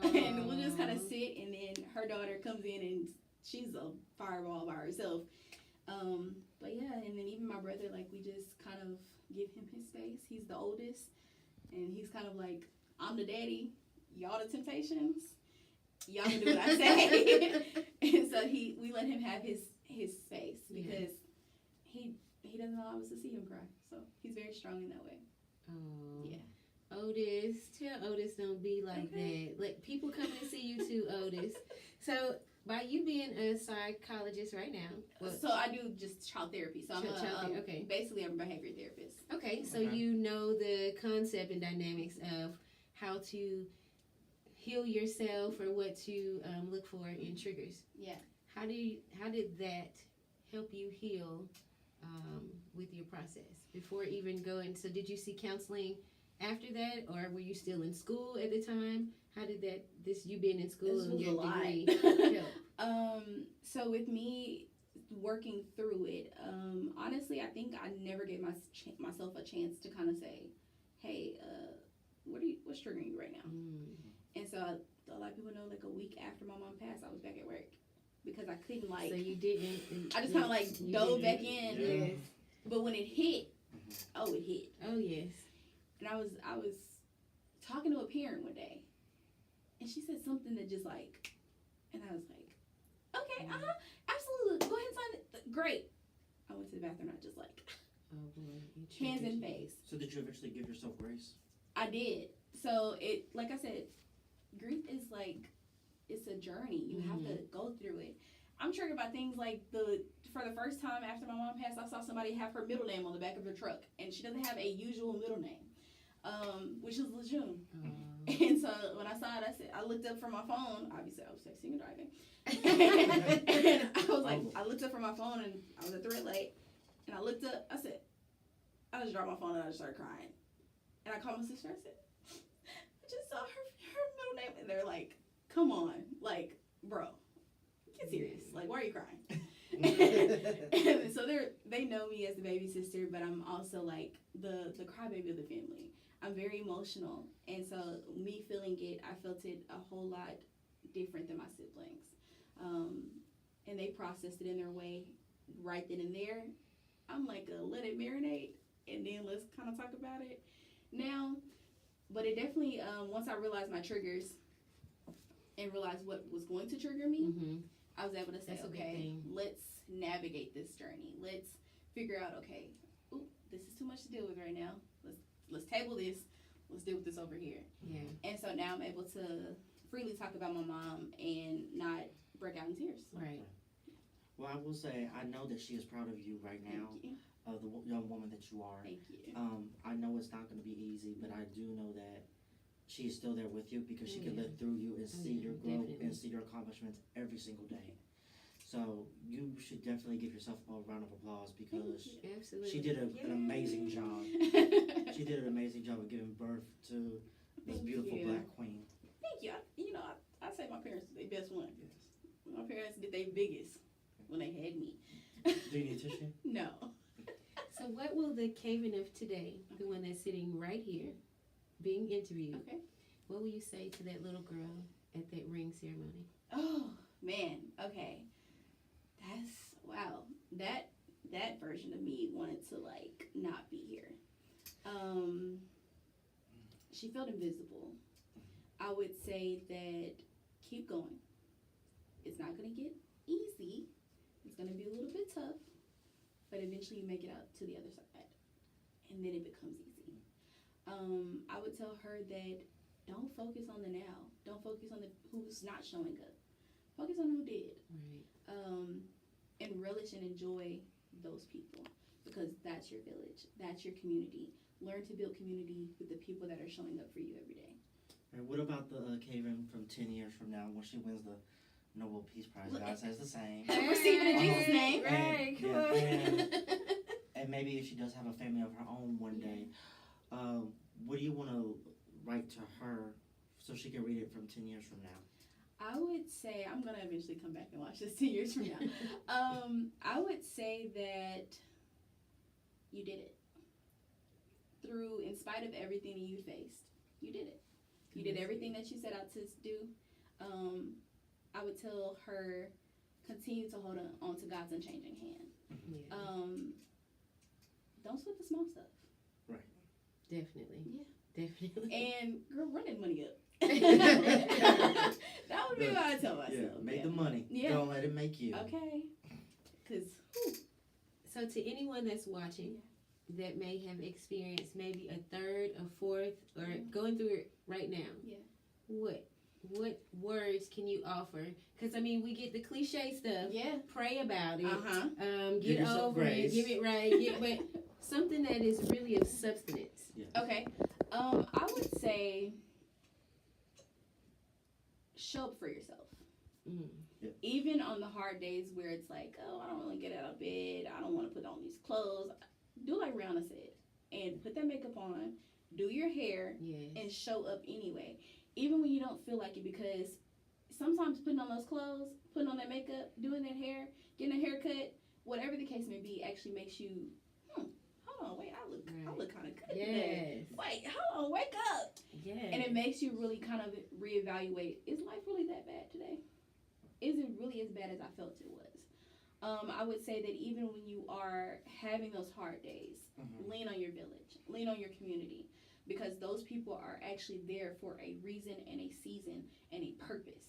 And we'll just kind of sit, and then her daughter comes in, and she's a fireball by herself. But yeah, and then even my brother, like, we just kind of give him his space. He's the oldest, and he's kind of like, I'm the daddy, y'all the Temptations, y'all can do what I say. And so we let him have his space, because he doesn't allow us to see him cry. So he's very strong in that way. Oh. Yeah. Otis, tell Otis don't be like that. Let people come and see you too, Otis. So by you being a psychologist right now, so I do just child therapy. So I'm basically a behavior therapist. Okay, so you know the concept and dynamics of how to heal yourself, or what to look for in triggers. Yeah. How did that help you heal with your process before even going? So did you see counseling after that, or were you still in school at the time? How did that you being in school This and was your a lot. degree help? So with me working through it, honestly, I think I never gave myself a chance to kind of say, "Hey, what's triggering you right now?" And so a lot of people know, like a week after my mom passed, I was back at work because I couldn't So you didn't. I just kind of like dove back in. Yes. But when it hit, it hit. Oh yes. And I was talking to a parent one day, and she said something that just like, and I was like, okay, absolutely, go ahead and sign it. Great. I went to the bathroom, and I just like, oh boy, hands in face. So did you eventually give yourself grace? I did. So it, like I said, grief is like, it's a journey. You have to go through it. I'm triggered by things like for the first time after my mom passed, I saw somebody have her middle name on the back of her truck, and she doesn't have a usual middle name, which is Lejeune. And so when I saw it, I looked up from my phone. Obviously, I was texting and driving. And I was like, I looked up from my phone, and I was at the red light, and I looked up. I said, I just dropped my phone, and I just started crying. And I called my sister. I said, I just saw her middle name, and they're like, come on, like, bro, get serious. Like, why are you crying? And so they know me as the baby sister, but I'm also like the crybaby of the family. I'm very emotional, and so me feeling it, I felt it a whole lot different than my siblings. And they processed it in their way right then and there. I'm like, let it marinate, and then let's kind of talk about it now. But it definitely, once I realized my triggers and realized what was going to trigger me, I was able to say, okay, let's navigate this journey. Let's figure out, okay, this is too much to deal with right now. Let's table this. Let's deal with this over here. Yeah. And so now I'm able to freely talk about my mom and not break out in tears. Right. Well, I will say, I know that she is proud of you right now, of the young woman that you are. Thank you. I know it's not going to be easy, but I do know that she is still there with you because she can live through you and see your growth and see your accomplishments every single day. So you should definitely give yourself a round of applause because she did an amazing job. She did an amazing job of giving birth to this beautiful black queen. Thank you. I say my parents did their best one. Yes. My parents did their biggest when they had me. Do you need tissue? No. So what will the Kavin of today, the one that's sitting right here, being interviewed, what will you say to that little girl at that ring ceremony? Oh, man. Okay. Wow. That version of me wanted to, like, not be here. She felt invisible. I would say that keep going. It's not going to get easy. It's going to be a little bit tough. But eventually you make it out to the other side. And then it becomes easy. I would tell her that don't focus on the now. Don't focus on who's not showing up. Focus on who did. Right. And relish and enjoy those people because that's your village. That's your community. Learn to build community with the people that are showing up for you every day. And what about the Kavin from 10 years from now when she wins the Nobel Peace Prize? God says the same. Receive it in Jesus' name. Right, come on. And maybe if she does have a family of her own one day, what do you want to write to her so she can read it from 10 years from now? I would say, I'm going to eventually come back and watch this 10 years from now. I would say that you did it. In spite of everything that you faced, you did it. You did everything that you set out to do. I would tell her, continue to hold on to God's unchanging hand. Yeah. Don't sweat the small stuff. Right. Definitely. Yeah. Definitely. And girl, run that money up. That would be what I tell myself. Yeah, make the money. Yeah. Don't let it make you. Okay. So to anyone that's watching that may have experienced maybe a third, a fourth, or going through it right now, what words can you offer? Because, I mean, we get the cliche stuff. Yeah. Pray about it. Give Get over grace. it. Give it right. But something that is really of substance. Yeah. Okay. I would say show up for yourself. Yeah. Even on the hard days where it's like, I don't want to get out of bed. I don't want to put on these clothes. Do like Rihanna said and put that makeup on do your hair, and show up anyway, even when you don't feel like it, because sometimes putting on those clothes, putting on that makeup, doing that hair, getting a haircut, whatever the case may be, actually makes you, hold on, wait, I look kind of good today. Wait, hold on, wake up. And it makes you really kind of reevaluate, is life really that bad today? Is it really as bad as I felt it was? I would say that even when you are having those hard days, lean on your village, lean on your community, because those people are actually there for a reason and a season and a purpose.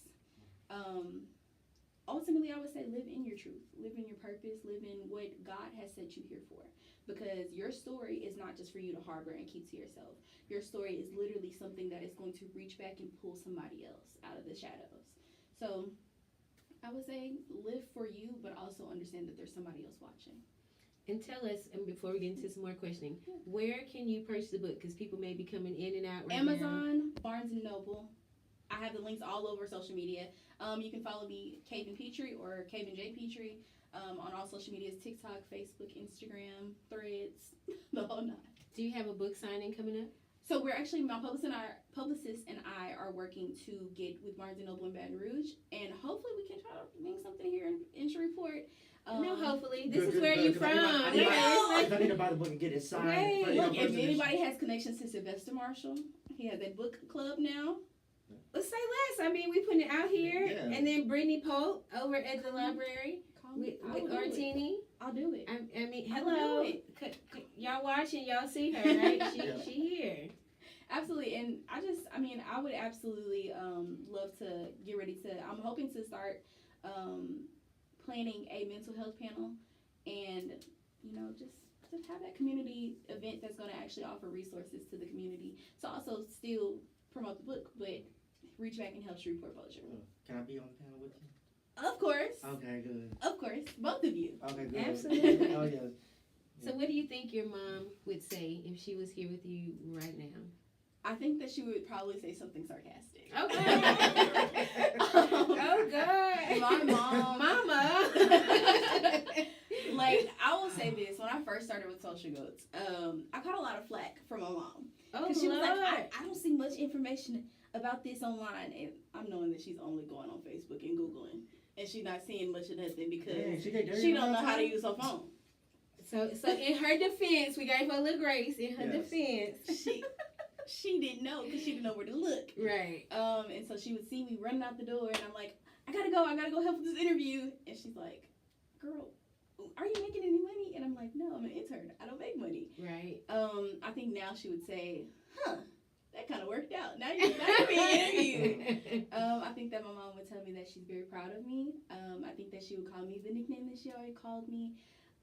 Ultimately, I would say live in your truth, live in your purpose, live in what God has set you here for, because your story is not just for you to harbor and keep to yourself. Your story is literally something that is going to reach back and pull somebody else out of the shadows. So I would say live for you, but also understand that there's somebody else watching. And tell us, and before we get into some more questioning, where can you purchase the book? Because people may be coming in and out right Amazon, now. Barnes & Noble. I have the links all over social media. You can follow me, Kavin Pitre or Kavin J. Pitre, on all social medias, TikTok, Facebook, Instagram, Threads, the whole nine. Do you have a book signing coming up? So we're actually, my publicist and I are working to get with Barnes & Noble in Baton Rouge, and hopefully we can try to bring something here in Shreveport. No, hopefully. This is where you're from. If I need to buy the book and get it signed. Right. Look, if anybody has connections to Sylvester Marshall, he has a book club now. Let's say less. I mean, we putting it out here, and then Brittany Pope over at the library with Artini. I'll do it. I mean, hello. Y'all watching? Y'all see her, right? She here. Absolutely, and I would absolutely love to get ready to. I'm hoping to start planning a mental health panel, and just have that community event that's going to actually offer resources to the community to also still promote the book, but reach back and help Shreveport Vulture. Can I be on the panel with you? Of course. Okay, good. Of course, both of you. Okay, good. Absolutely. Oh yeah. So what do you think your mom would say if she was here with you right now? I think that she would probably say something sarcastic. Okay. Oh, God. My mom. Mama. Like, I will say this. When I first started with Social Goats, I caught a lot of flack from my mom. Oh, Because she was Lord. like, I don't see much information about this online. And I'm knowing that she's only going on Facebook and Googling. And she's not seeing much of nothing because she don't know how to use her phone. So in her defense, we gave her a little grace. In her defense. She didn't know because she didn't know where to look. Right. And so she would see me running out the door, and I'm like, I gotta go help with this interview. And she's like, girl, are you making any money? And I'm like, no, I'm an intern. I don't make money. Right. I think now she would say, that kind of worked out. Now you're being interviewed. I think that my mom would tell me that she's very proud of me. I think that she would call me the nickname that she already called me.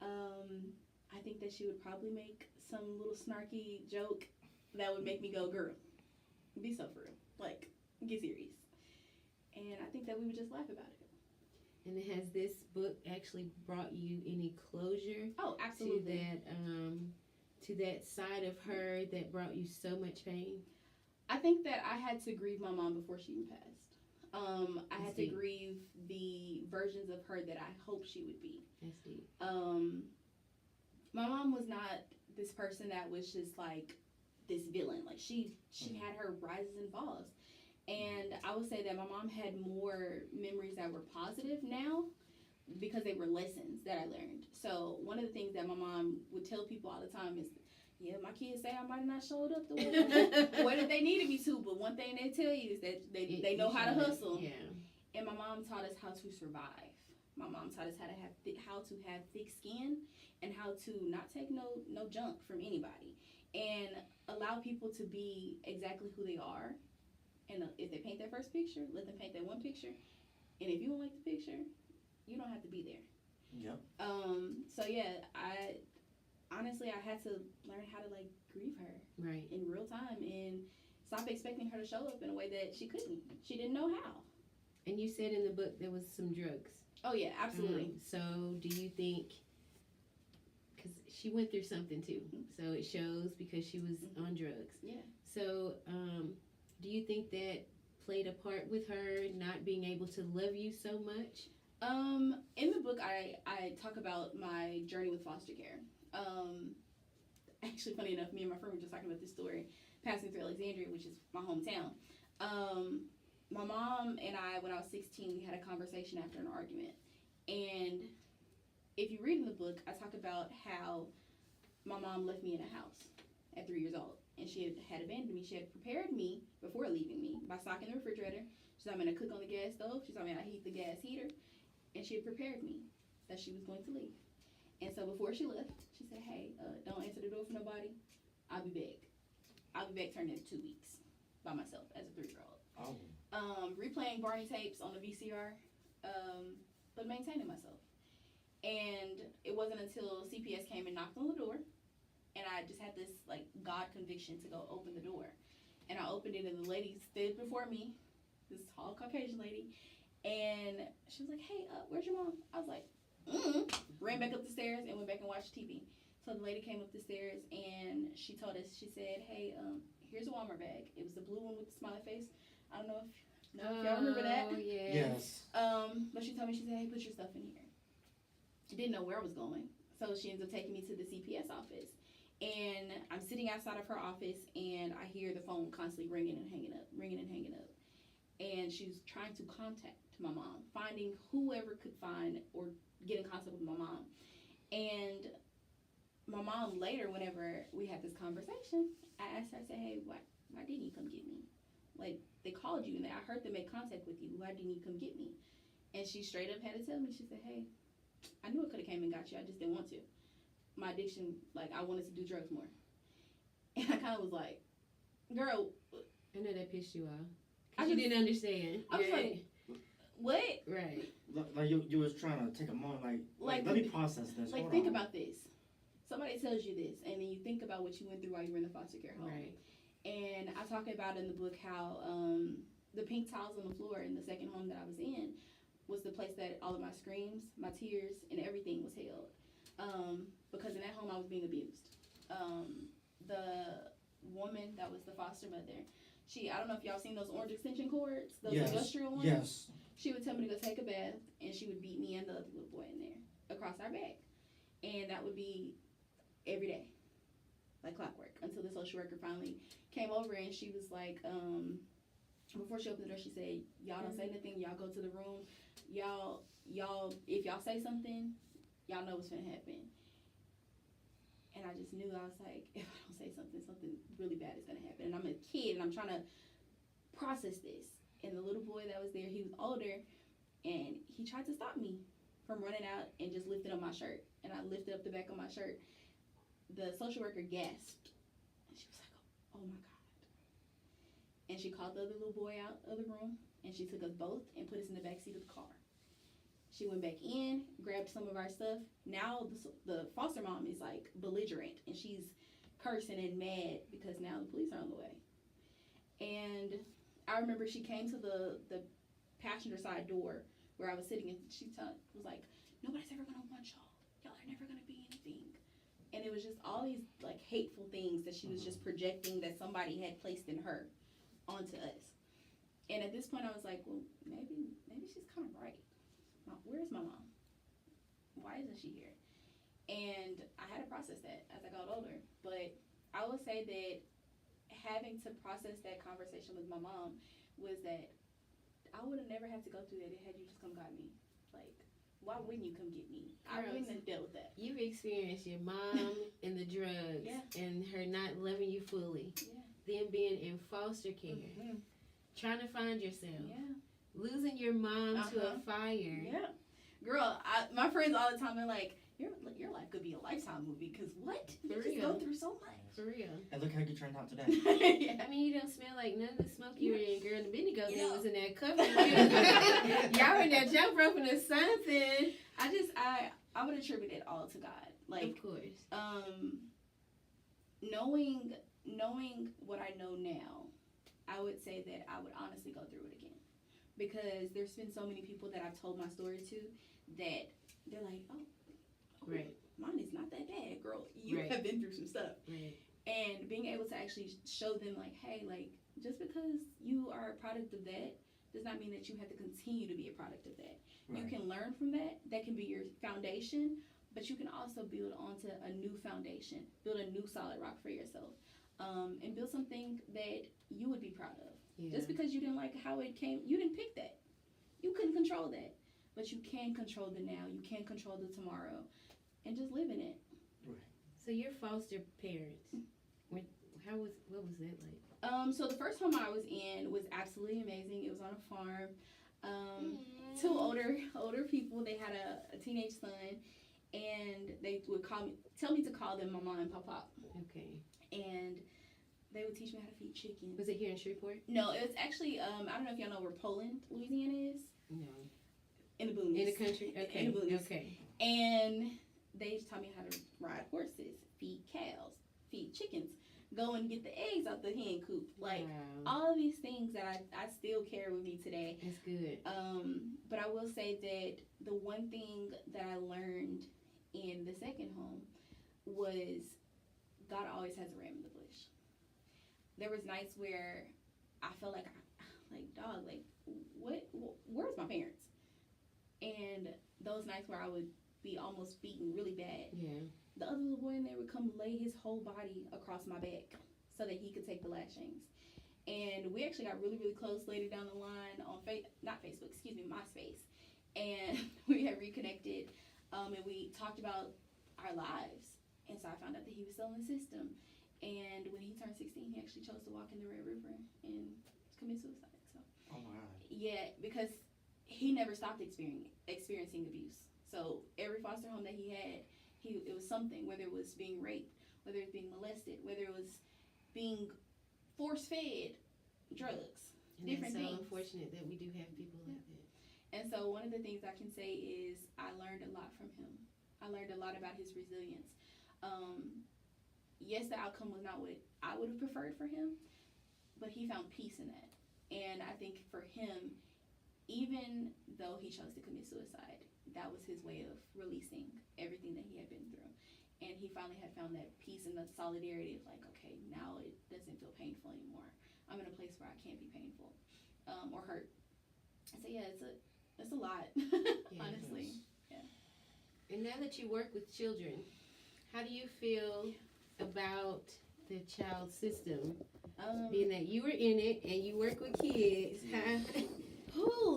I think that she would probably make some little snarky joke that would make me go, girl, be so for real. Like, get serious. And I think that we would just laugh about it. And has this book actually brought you any closure? Oh, absolutely. To that side of her that brought you so much pain? I think that I had to grieve my mom before she even passed. I had to grieve the versions of her that I hoped she would be. That's deep. My mom was not this person that was just like this villain. Like she had her rises and falls. And I would say that my mom had more memories that were positive now because they were lessons that I learned. So one of the things that my mom would tell people all the time is, yeah, my kids say I might have not showed up the way that they needed me to, but one thing they tell you is that they know how to hustle. Yeah. And my mom taught us how to survive. My mom taught us how to have thick skin and how to not take no junk from anybody and allow people to be exactly who they are. And if they paint their first picture, let them paint that one picture. And if you don't like the picture, you don't have to be there. Yep. So yeah, I had to learn how to like grieve her right in real time and stop expecting her to show up in a way that she couldn't. She didn't know how. And you said in the book there was some drugs. Oh yeah, absolutely. So do you think, because she went through something too, so it shows because she was on drugs. Yeah. So do you think that played a part with her not being able to love you so much? In the book, I talk about my journey with foster care. Actually, funny enough, me and my friend were just talking about this story. passing through Alexandria, which is my hometown. My mom and I, when I was 16, we had a conversation after an argument. And if you read in the book, I talk about how my mom left me in a house at 3 years old. And she had abandoned me. She had prepared me before leaving me by stocking the refrigerator. She taught me how to cook on the gas stove. She taught me how to heat the gas heater. And she had prepared me that she was going to leave. And so before she left, she said, hey, don't answer the door for nobody. I'll be back. I'll be back turned into 2 weeks by myself as a 3-year-old. Oh. Replaying Barney tapes on the VCR, but maintaining myself. And it wasn't until CPS came and knocked on the door, and I just had this, like, God conviction to go open the door. And I opened it, and the lady stood before me, this tall Caucasian lady, and she was like, hey, where's your mom? I was like, ran back up the stairs and went back and watched TV. So the lady came up the stairs, and she told us, she said, hey, here's a Walmart bag. It was the blue one with the smiley face. I don't know if y'all remember that. Oh, yes. Yes. But she told me, she said, hey, put your stuff in here. She didn't know where I was going. So she ends up taking me to the CPS office. And I'm sitting outside of her office, and I hear the phone constantly ringing and hanging up. And she's trying to contact my mom, finding whoever could find or get in contact with my mom. And my mom later, whenever we had this conversation, I asked her, I said, hey, why didn't you come get me? Like, they called you, and I heard them make contact with you. Why didn't you come get me? And she straight up had to tell me, she said, hey, I knew I could have came and got you. I just didn't want to. My addiction, like, I wanted to do drugs more. And I kind of was like, girl. I know that pissed you off. I You didn't understand. I was like, what? Right. Like you was trying to take a moment, like let me process this. Like, Hold think on. about this. Somebody tells you this, and then you think about what you went through while you were in the foster care home. Right. And I talk about in the book how the pink tiles on the floor in the second home that I was in was the place that all of my screams, my tears, and everything was held. Because in that home I was being abused. The woman that was the foster mother, I don't know if y'all seen those orange extension cords, those industrial ones. Yes. She would tell me to go take a bath, and she would beat me and the other little boy in there across our back. And that would be every day, like clockwork, until the social worker finally came over, and she was like, before she opened the door, she said, y'all don't say nothing, y'all go to the room, y'all, if y'all say something, y'all know what's gonna happen. And I just knew, I was like, if I don't say something really bad is gonna happen. And I'm a kid, and I'm trying to process this. And the little boy that was there, he was older, and he tried to stop me from running out and just lifting up my shirt. And I lifted up the back of my shirt. The social worker gasped, and she was like, oh my God. And she called the other little boy out of the room, and she took us both and put us in the back seat of the car. She went back in, grabbed some of our stuff. Now the foster mom is like belligerent, and she's cursing and mad because now the police are on the way. And I remember she came to the passenger side door where I was sitting, and she was like, nobody's ever gonna want y'all. Y'all are never gonna be anything. And it was just all these like hateful things that she was just projecting that somebody had placed in her onto us. And at this point I was like, well, maybe she's kind of right. Where's my mom? Why isn't she here? And I had to process that as I got older. But I would say that having to process that conversation with my mom was that I would have never had to go through that had you just come got me. Like, why wouldn't you come get me? I wouldn't have dealt with that. You've experienced your mom and the drugs and her not loving you fully. Yeah. Then being in foster care. Trying to find yourself. Yeah. Losing your mom to a fire. Yeah. Girl, my friends all the time are like, your life could be a Lifetime movie, because what? You just go through so much. For real. And look how you turned out today. Yeah. I mean, you don't smell like none of the smoke you were in, girl. The Bendigo girl was in that cover. Y'all were in that jump rope or something. I would attribute it all to God. Like, of course. Knowing what I know now, I would say that I would honestly go through it again. Because there's been so many people that I've told my story to that they're like, oh, right. Mine is not that bad, girl. You have been through some stuff. Right. And being able to actually show them, like, hey, like, just because you are a product of that does not mean that you have to continue to be a product of that. Right. You can learn from that. That can be your foundation, but you can also build onto a new foundation, build a new solid rock for yourself. and build something that you would be proud of. Yeah. Just because you didn't like how it came, you didn't pick that. You couldn't control that. But you can control the now. You can control the tomorrow. And just live in it. So your foster parents, what was that like? So the first home I was in was absolutely amazing. It was on a farm. Two older people. They had a teenage son, and they would tell me to call them mama and papa. Okay. And they would teach me how to feed chickens. Was it here in Shreveport? No, it was actually I don't know if y'all know where Poland, Louisiana is. No. In the boonies. In the country. Okay. In the boonies. Okay. And they just taught me how to ride horses, feed cows, feed chickens, go and get the eggs out the hen coop. Like, wow. all of these things that I still carry with me today. That's good. But I will say that the one thing that I learned in the second home was God always has a ram in the bush. There was nights where I felt like, dog, like, where's my parents? And those nights where I would be almost beaten really bad. Yeah. The other little boy in there would come lay his whole body across my back so that he could take the lashings. And we actually got really, really close later down the line on MySpace. And we had reconnected, and we talked about our lives. And so I found out that he was still in the system. And when he turned 16, he actually chose to walk in the Red River and commit suicide. So. Oh my. Yeah, because he never stopped experiencing abuse. So every foster home that he had, it was something, whether it was being raped, whether it was being molested, whether it was being force-fed drugs, And different it's so things. Unfortunate that we do have people like that. And so one of the things I can say is I learned a lot from him. I learned a lot about his resilience. Yes, the outcome was not what I would have preferred for him, but he found peace in that. And I think for him, even though he chose to commit suicide, that was his way of releasing everything that he had been through. And he finally had found that peace and the solidarity of like, okay, now it doesn't feel painful anymore. I'm in a place where I can't be painful or hurt. So yeah, it's a lot, honestly. Yeah. And now that you work with children, how do you feel about the child system? Being that you were in it and you work with kids,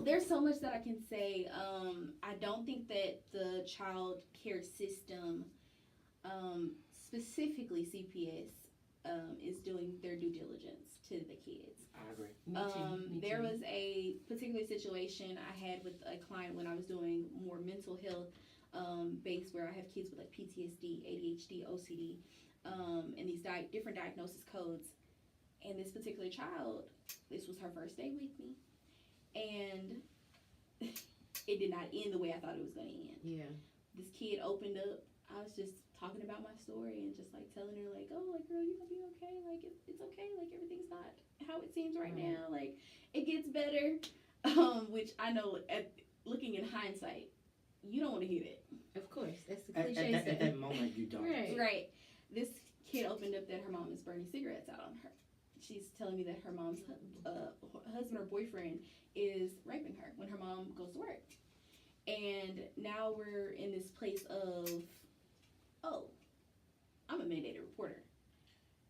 there's so much that I can say. I don't think that the child care system, specifically CPS, is doing their due diligence to the kids. I agree. Me too. There was a particular situation I had with a client when I was doing more mental health based, where I have kids with like PTSD, ADHD, OCD, and these different diagnosis codes. And this particular child, this was her first day with me. And it did not end the way I thought it was going to end. Yeah. This kid opened up. I was just talking about my story and just like telling her like, oh, like, girl, you gonna be okay. Like, it's okay. Like, everything's not how it seems right now. Like, it gets better. Which I know, looking in hindsight, you don't want to hear that. Of course, that's the cliche stuff. At that moment, you don't. Right. This kid opened up that her mom is burning cigarettes out on her. She's telling me that her mom's husband or boyfriend is raping her when her mom goes to work. And now we're in this place of, oh, I'm a mandated reporter.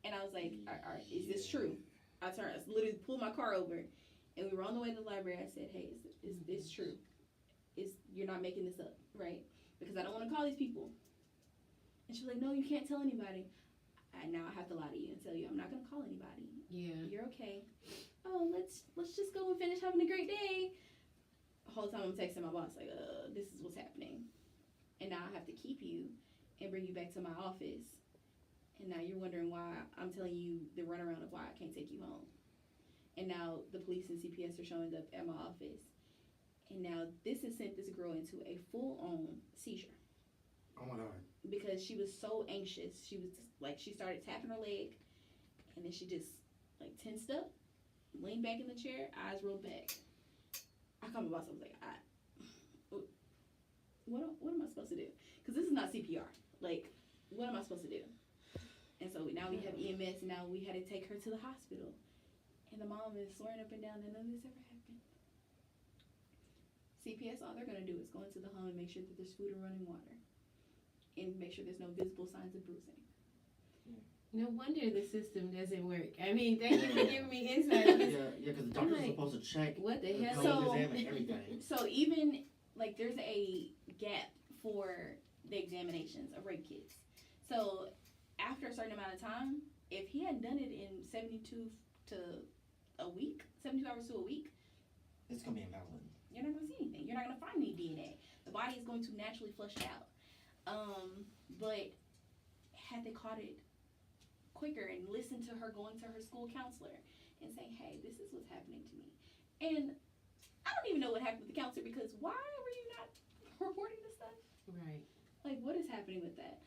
And I was like, is this true? I literally pulled my car over, and we were on the way to the library. I said, hey, is this true? You're not making this up, right? Because I don't want to call these people. And she was like, no, you can't tell anybody. Now I have to lie to you and tell you I'm not going to call anybody. Yeah. You're okay. Oh, let's just go and finish having a great day. The whole time I'm texting my boss like, this is what's happening. And now I have to keep you and bring you back to my office. And now you're wondering why I'm telling you the runaround of why I can't take you home. And now the police and CPS are showing up at my office. And now this has sent this girl into a full-on seizure. Oh my God. Because she was so anxious. She was just, like, she started tapping her leg, and then she just like tensed up, leaned back in the chair, eyes rolled back. I called my boss. I was like, what am I supposed to do? Because this is not CPR. Like, what am I supposed to do? And so now we have EMS, and now we had to take her to the hospital. And the mom is swearing up and down that none of this ever happened. CPS, all they're going to do is go into the home and make sure that there's food and running water. And make sure there's no visible signs of bruising. No wonder the system doesn't work. I mean, thank you for giving me insight. Because because the doctor's like, supposed to check what the hell? colon exam and everything. So even like there's a gap for the examinations of rape kits. So after a certain amount of time, if he hadn't done it in 72 to a week, 72 hours to a week, It's gonna be invalid. you're not going to see anything. You're not going to find any DNA. The body is going to naturally flush it out. But had they caught it quicker and listened to her going to her school counselor and saying, hey, this is what's happening to me. And I don't even know what happened with the counselor, because why were you not reporting this stuff? Right. Like, what is happening with that?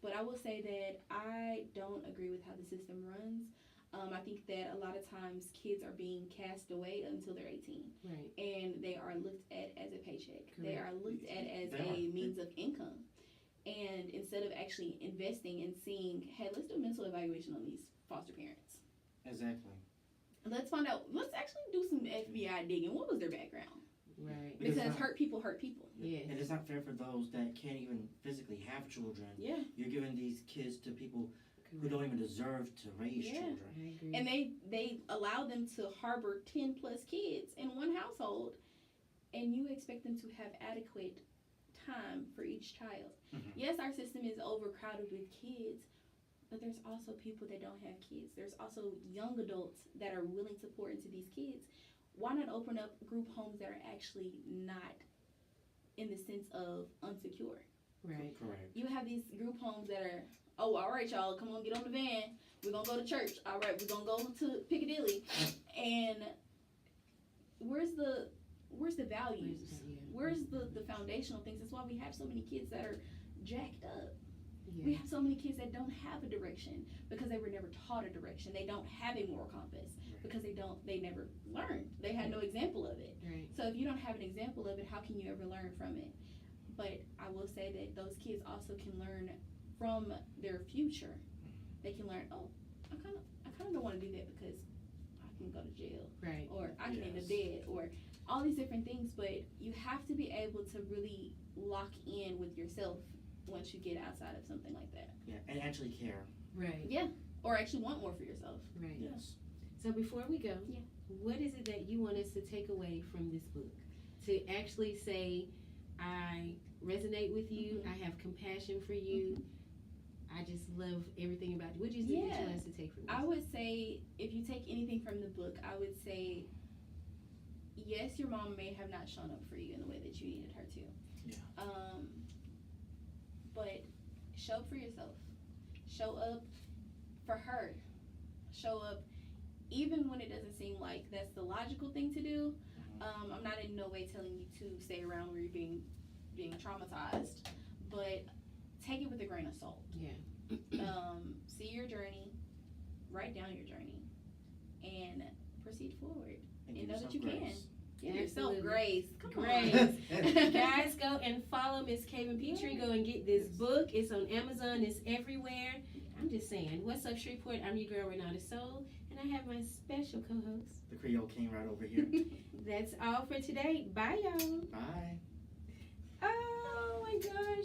But I will say that I don't agree with how the system runs. I think that a lot of times kids are being cast away until they're 18. Right. And they are looked at as a paycheck. Correct. They are looked at as They are. a means of income. And instead of actually investing and seeing, hey, let's do a mental evaluation on these foster parents. Exactly. Let's find out, let's actually do some FBI digging. What was their background? Right. Because Because it's not- hurt people hurt people. Yes. And it's not fair for those that can't even physically have children. Yeah. You're giving these kids to people who Correct. don't even deserve to raise Yeah. children. I agree. And they allow them to harbor 10 plus kids in one household, and you expect them to have adequate time for each child. Mhm. Yes, our system is overcrowded with kids, but there's also people that don't have kids. There's also young adults that are willing to pour into these kids. Why not open up group homes that are actually not in the sense of unsecure? Right. Correct. You have these group homes that are, oh, all right, y'all, come on, get on the van. We're going to go to church. All right, we're going to go to Piccadilly. And where's the values? Where's the foundational things? That's why we have so many kids that are jacked up. We Yeah. have so many kids that don't have a direction because they were never taught a direction. They don't have a moral compass because they never learned. They had no example of it. Right. So if you don't have an example of it, how can you ever learn from it? But I will say that those kids also can learn from their future. They can learn, oh, I kind of don't want to do that because I can go to jail, Right. or I can end up Yes. dead, or all these different things. But you have to be able to really lock in with yourself once you get outside of something like that. Yeah, and actually care. Right. Or actually want more for yourself. Right. Yes. So before we go, Yeah. what is it that you want us to take away from this book? To actually say, I resonate with you, I have compassion for you, I just love everything about you. What do you think that you want us to take from this? I would say, if you take anything from the book, I would say, yes, your mom may have not shown up for you in the way that you needed her to. Yeah. But show up for yourself. Show up for her. Show up even when it doesn't seem like that's the logical thing to do. I'm not in no way telling you to stay around where you're being traumatized, but take it with a grain of salt. Yeah. See your journey, write down your journey, and proceed forward. And And give know that yourself you can. grace. Give yourself Absolutely. grace. Come Grace. on. Guys, go and follow Miss Kavin Pitre. Go and get this book. It's on Amazon. It's everywhere. I'm just saying. What's up, Shreveport? I'm your girl, Renada Soul, and I have my special co-host. The Creole King right over here. That's all for today. Bye, y'all. Bye. Oh my gosh.